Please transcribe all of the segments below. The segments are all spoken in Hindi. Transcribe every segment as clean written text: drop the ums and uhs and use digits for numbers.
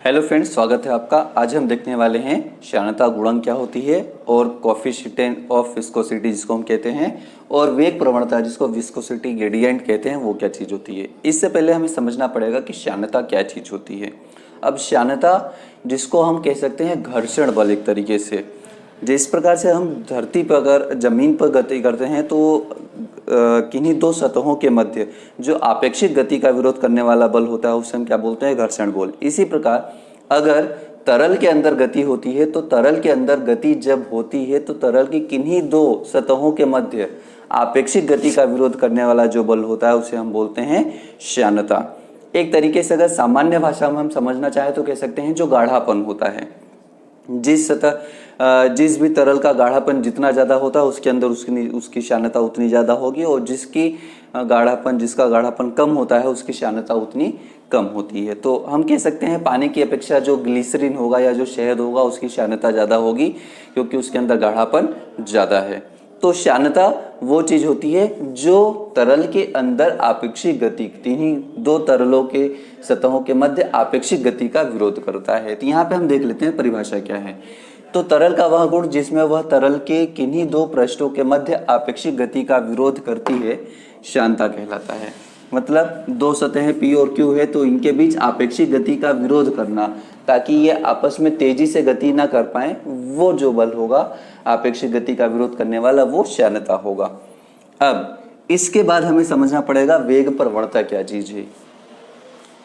हेलो फ्रेंड्स, स्वागत है आपका। आज हम देखने वाले हैं श्यानता गुणांक क्या होती है और कोफिशिएंट ऑफ विस्कोसिटी जिसको हम कहते हैं और वेग प्रवणता जिसको विस्कोसिटी ग्रेडियंट कहते हैं वो क्या चीज़ होती है। इससे पहले हमें समझना पड़ेगा कि श्यानता क्या चीज़ होती है। अब श्यानता जिसको हम कह सकते हैं घर्षण बल, एक तरीके से जिस प्रकार से हम धरती पर अगर ज़मीन पर गति करते हैं तो किन्हीं दो सतहों के मध्य जो आपेक्षिक गति का विरोध करने वाला बल होता है उसे हम क्या बोलते हैं, घर्षण बल। इसी प्रकार अगर तरल के अंदर गति होती है तो तरल के अंदर गति जब होती है तो तरल की किन्हीं दो सतहों के मध्य आपेक्षिक गति का विरोध करने वाला जो बल होता है उसे हम बोलते हैं श्यानता। एक तरीके से अगर सामान्य भाषा में हम समझना चाहें तो कह सकते हैं जो गाढ़ापन होता है, जिस भी तरल का गाढ़ापन जितना ज़्यादा होता है उसके अंदर उसकी श्यानता उतनी ज़्यादा होगी और जिसका गाढ़ापन कम होता है उसकी श्यानता उतनी कम होती है। तो हम कह सकते हैं पानी की अपेक्षा जो ग्लिसरीन होगा या जो शहद होगा उसकी श्यानता ज़्यादा होगी क्योंकि उसके अंदर गाढ़ापन ज़्यादा है। तो श्यानता वो चीज़ होती है जो तरल के अंदर आपेक्षिक गति, किन्हीं दो तरलों के सतहों के मध्य आपेक्षिक गति का विरोध करता है। तो यहाँ पे हम देख लेते हैं परिभाषा क्या है। तो तरल का वह गुण जिसमें वह तरल के किन्हीं दो पृष्ठों के मध्य आपेक्षिक गति का विरोध करती है श्यानता कहलाता है। मतलब दो सतहें P और Q है तो इनके बीच आपेक्षिक गति का विरोध करना ताकि ये आपस में तेजी से गति ना कर पाए, वो जो बल होगा आपेक्षिक गति का विरोध करने वाला वो श्यानता होगा। अब इसके बाद हमें समझना पड़ेगा वेग प्रवणता क्या चीज है।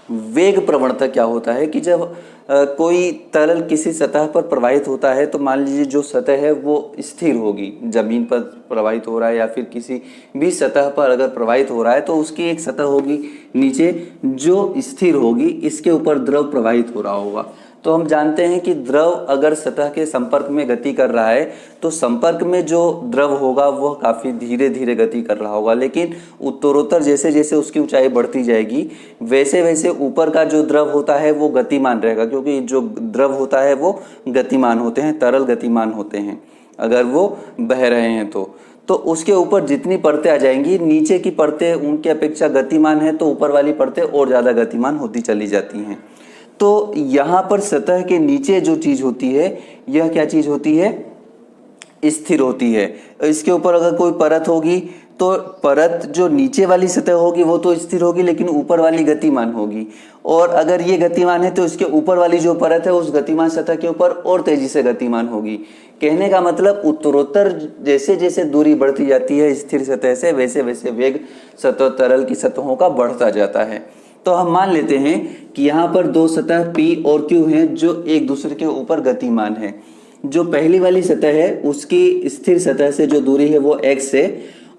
वेग प्रवणता क्या होता है कि जब कोई तरल किसी सतह पर प्रवाहित होता है तो मान लीजिए जो सतह है वो स्थिर होगी, जमीन पर प्रवाहित हो रहा है या फिर किसी भी सतह पर अगर प्रवाहित हो रहा है तो उसकी एक सतह होगी नीचे जो स्थिर होगी, इसके ऊपर द्रव प्रवाहित हो रहा होगा। तो हम जानते हैं कि द्रव अगर सतह के संपर्क में गति कर रहा है तो संपर्क में जो द्रव होगा वह काफ़ी धीरे धीरे गति कर रहा होगा, लेकिन उत्तरोत्तर जैसे जैसे उसकी ऊंचाई बढ़ती जाएगी वैसे वैसे ऊपर का जो द्रव होता है वो गतिमान रहेगा, क्योंकि जो द्रव होता है वो गतिमान होते हैं, तरल गतिमान होते हैं अगर वो बह रहे हैं तो उसके ऊपर जितनी परतें आ जाएंगी, नीचे की परतें उनकी अपेक्षा गतिमान है तो ऊपर वाली परतें और ज़्यादा गतिमान होती चली जाती हैं। तो यहाँ पर सतह के नीचे जो चीज होती है यह क्या चीज होती है, स्थिर होती है। इसके ऊपर अगर कोई परत होगी तो परत जो नीचे वाली सतह होगी वो तो स्थिर होगी लेकिन ऊपर वाली गतिमान होगी, और अगर ये गतिमान है तो इसके ऊपर वाली जो परत है उस गतिमान सतह के ऊपर और तेजी से गतिमान होगी। कहने का मतलब उत्तरोत्तर जैसे जैसे दूरी बढ़ती जाती है स्थिर सतह से वैसे वैसे वेग सतह तरल की सतहों का बढ़ता जाता है। तो हम मान लेते हैं कि यहाँ पर दो सतह P और Q हैं जो एक दूसरे के ऊपर गतिमान है। जो पहली वाली सतह है उसकी स्थिर सतह से जो दूरी है वो x है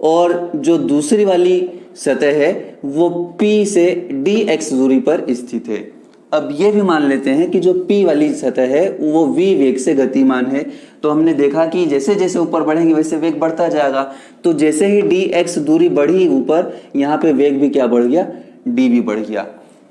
और जो दूसरी वाली सतह है वो P से dx दूरी पर स्थित है। अब ये भी मान लेते हैं कि जो P वाली सतह है वो v वेग से गतिमान है। तो हमने देखा कि जैसे जैसे ऊपर बढ़ेंगे वैसे वेग बढ़ता जाएगा, तो जैसे ही dx दूरी बढ़ी ऊपर, यहाँ पे वेग भी क्या बढ़ गया, dv बढ़ गया।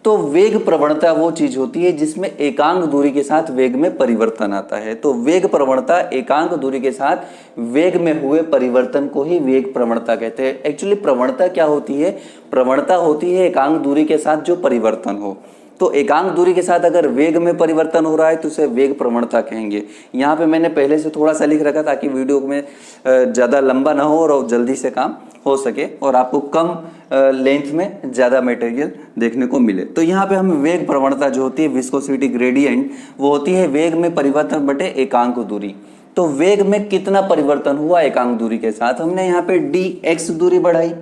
तो वेग प्रवणता वो चीज होती है जिसमें एकांक दूरी के साथ वेग में परिवर्तन आता है। तो वेग प्रवणता एकांक दूरी के साथ वेग में हुए परिवर्तन को ही वेग प्रवणता कहते हैं। एक्चुअली प्रवणता क्या होती है, प्रवणता होती है एकांक दूरी के साथ जो परिवर्तन हो। तो एकांक दूरी के साथ अगर वेग में परिवर्तन हो रहा है तो उसे वेग प्रवणता कहेंगे। यहाँ पे मैंने पहले से थोड़ा सा लिख रखा ताकि वीडियो में ज़्यादा लंबा ना हो और जल्दी से काम हो सके और आपको कम लेंथ में ज़्यादा मटेरियल देखने को मिले। तो यहाँ पे हम वेग प्रवणता जो होती है विस्कोसिटी ग्रेडियंट वो होती है वेग में परिवर्तन बटे एकांक दूरी। तो वेग में कितना परिवर्तन हुआ एकांक दूरी के साथ, हमने यहाँ पे dx दूरी बढ़ाई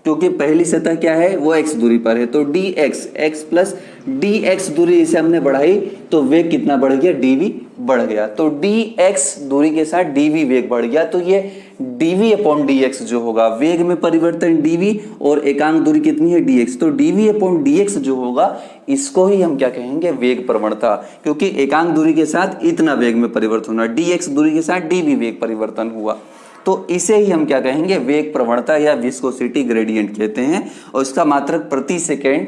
क्योंकि पहली सतह क्या है वो x दूरी पर है, तो dx x प्लस dx दूरी इसे हमने बढ़ाई तो वेग कितना बढ़ गया, dv बढ़ गया। तो dx दूरी के साथ dv वेग बढ़ गया, तो ये dv अपॉन dx जो होगा वेग में परिवर्तन dv और एकांक दूरी कितनी है dx, तो dv अपॉन dx जो होगा इसको ही हम क्या कहेंगे, वेग प्रवणता, क्योंकि एकांक दूरी के साथ इतना वेग में परिवर्तन हुआ, dx दूरी के साथ dv वेग परिवर्तन हुआ, तो इसे ही हम क्या कहेंगे, वेग प्रवणता या विस्कोसिटी ग्रेडियंट कहते हैं। और इसका मात्रक प्रति सेकेंड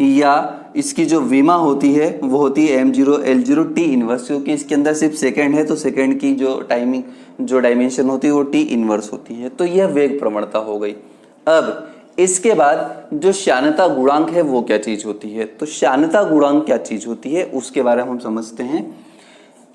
या इसकी जो विमा होती है वो होती है m0 L0 t इनवर्स, क्योंकि इसके अंदर सिर्फ सेकेंड है तो सेकेंड की जो टाइमिंग जो डायमेंशन होती है वो t इनवर्स होती है। तो यह वेग प्रवणता हो गई। अब इसके बाद जो श्यानता गुणांक है वो क्या चीज होती है। तो श्यानता गुणांक क्या चीज होती है उसके बारे में हम समझते हैं।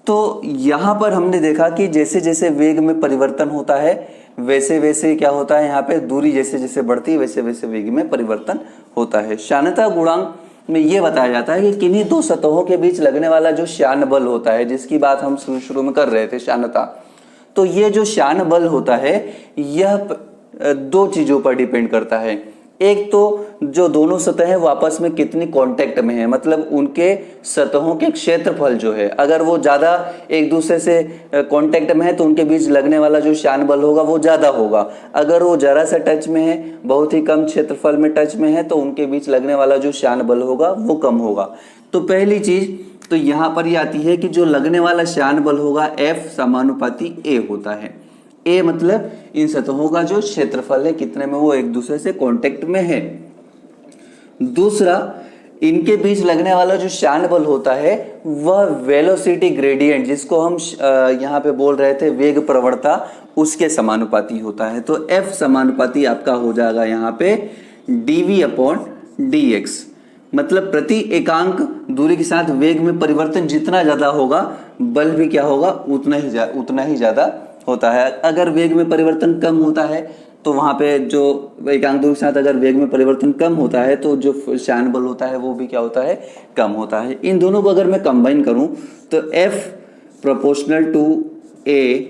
तो यहाँ पर हमने देखा कि जैसे जैसे वेग में परिवर्तन होता है वैसे वैसे क्या होता है, यहाँ पे दूरी जैसे जैसे बढ़ती है वैसे वैसे वेग में परिवर्तन होता है। श्यानता गुणांक में ये बताया जाता है कि किन्हीं दो सतहों के बीच लगने वाला जो श्यान बल होता है, जिसकी बात हम शुरू में कर रहे थे श्यानता, तो ये जो श्यान बल होता है यह दो चीजों पर डिपेंड करता है। एक तो जो दोनों सतह है वो आपस में कितनी कांटेक्ट में है, मतलब उनके सतहों के क्षेत्रफल जो है अगर वो ज्यादा एक दूसरे से कांटेक्ट में है तो उनके बीच लगने वाला जो श्यान बल होगा वो ज्यादा होगा। अगर वो जरा सा टच में है, बहुत ही कम क्षेत्रफल में टच में है, तो उनके बीच लगने वाला जो श्यान बल होगा वो कम होगा। तो पहली चीज तो यहाँ पर ये आती है कि जो लगने वाला श्यान बल होगा F समानुपाती A होता है। ए मतलब इन सतहों का जो क्षेत्रफल है कितने में वो एक दूसरे से कांटेक्ट में है। दूसरा, इनके बीच लगने वाला जो श्यान बल होता है वह वेलोसिटी ग्रेडियंट, जिसको हम यहाँ पे बोल रहे थे वेग प्रवणता, उसके समानुपाती होता है। तो F समानुपाती आपका हो जाएगा यहाँ पे dv/dx, मतलब प्रति एकांक दूरी के साथ वेग में परिवर्तन जितना ज्यादा होगा बल भी क्या होगा उतना ही ज्यादा होता है। अगर वेग में परिवर्तन कम होता है तो वहां पे जो एकांक दूरी के साथ अगर वेग में परिवर्तन कम होता है तो जो श्यान बल होता है वो भी क्या होता है, कम होता है। इन दोनों को अगर मैं कंबाइन करूं तो F proportional to A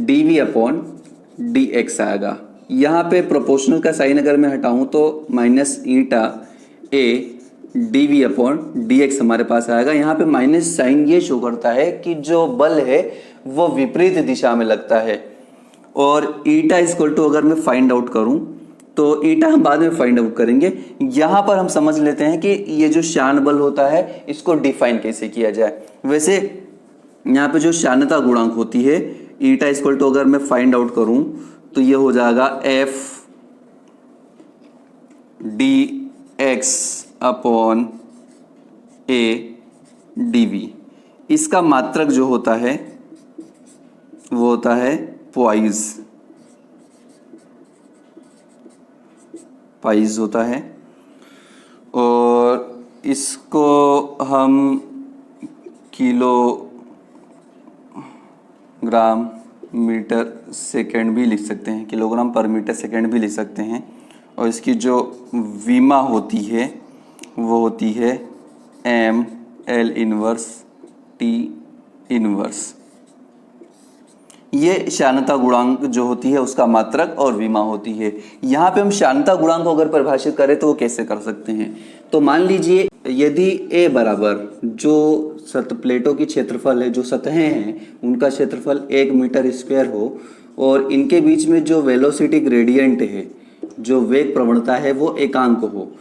dv/dx आएगा। यहाँ पे प्रोपोर्शनल का साइन अगर मैं हटाऊं तो माइनस ईटा A dv/dx हमारे पास आएगा। यहाँ पे माइनस साइन ये शो करता है कि जो बल है वो विपरीत दिशा में लगता है। और ईटा इक्वल टू अगर मैं फाइंड आउट करूं तो ईटा हम बाद में फाइंड आउट करेंगे। यहां पर हम समझ लेते हैं कि ये जो श्यान बल होता है इसको डिफाइन कैसे किया जाए। वैसे यहाँ पे जो श्यानता गुणांक होती है ईटा इक्वल टू अगर मैं फाइंड आउट करूं तो ये हो जाएगा F dx/A dv। इसका मात्रक जो होता है वो होता है पाइज होता है, और इसको हम किलोग्राम मीटर सेकेंड भी लिख सकते हैं, किलोग्राम पर मीटर सेकेंड भी लिख सकते हैं। और इसकी जो विमा होती है वो होती है mL−T−। ये श्यानता गुणांक जो होती है उसका मात्रक और विमा होती है। यहाँ पे हम श्यानता गुणांक को अगर परिभाषित करें तो वो कैसे कर सकते हैं। तो मान लीजिए यदि A बराबर जो प्लेटों की क्षेत्रफल है, जो सतहें हैं उनका क्षेत्रफल 1 मीटर स्क्वायर हो और इनके बीच में जो वेलोसिटी ग्रेडियंट है, जो वेग प्रवणता है, वो एकांक हो,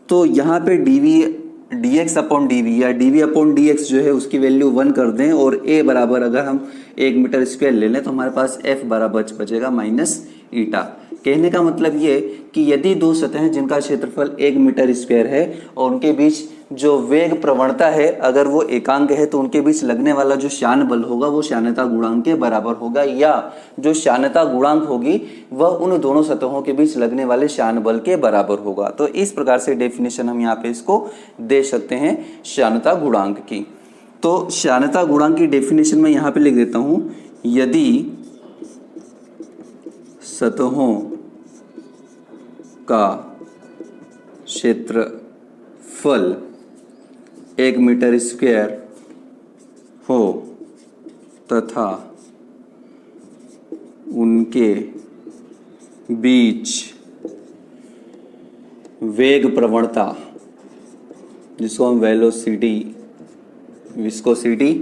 तो यहाँ पे dx/dv या dv/dx जो है उसकी वैल्यू 1 कर दें और A बराबर अगर हम 1 मीटर स्क्वायर ले लें तो हमारे पास F बराबर बचेगा माइनस ईटा। कहने का मतलब ये कि यदि दो सतहें जिनका क्षेत्रफल 1 मीटर स्क्वायर है और उनके बीच जो वेग प्रवणता है अगर वो एकांक है तो उनके बीच लगने वाला जो श्यान बल होगा वो श्यानता गुणांक के बराबर होगा, या जो श्यानता गुणांक होगी वह उन दोनों सतहों के बीच लगने वाले श्यान बल के बराबर होगा। तो इस प्रकार से डेफिनेशन हम यहाँ पे इसको दे सकते हैं श्यानता गुणांक की। तो श्यानता गुणांक की डेफिनेशन में यहाँ पे लिख देता हूं, यदि सतहों का क्षेत्रफल 1 मीटर स्क्वायर हो तथा उनके बीच वेग प्रवणता, जिसको हम विस्कोसिटी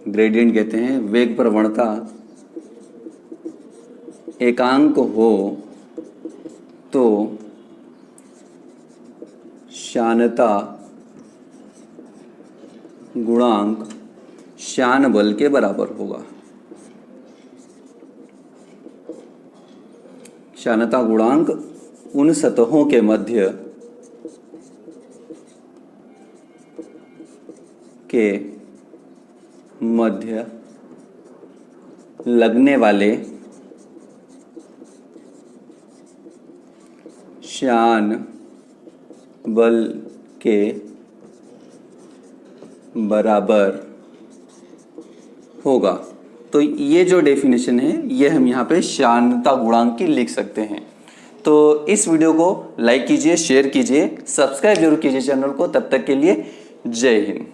ग्रेडियंट कहते हैं, वेग प्रवणता एकांक हो तो श्यानता गुणांक श्यान बल के बराबर होगा। श्यानता गुणांक उन सतहों के मध्य लगने वाले श्यान बल के बराबर होगा। तो ये जो डेफिनेशन है ये हम यहाँ पे श्यानता गुणांक की लिख सकते हैं। तो इस वीडियो को लाइक कीजिए, शेयर कीजिए, सब्सक्राइब जरूर कीजिए चैनल को। तब तक के लिए जय हिंद।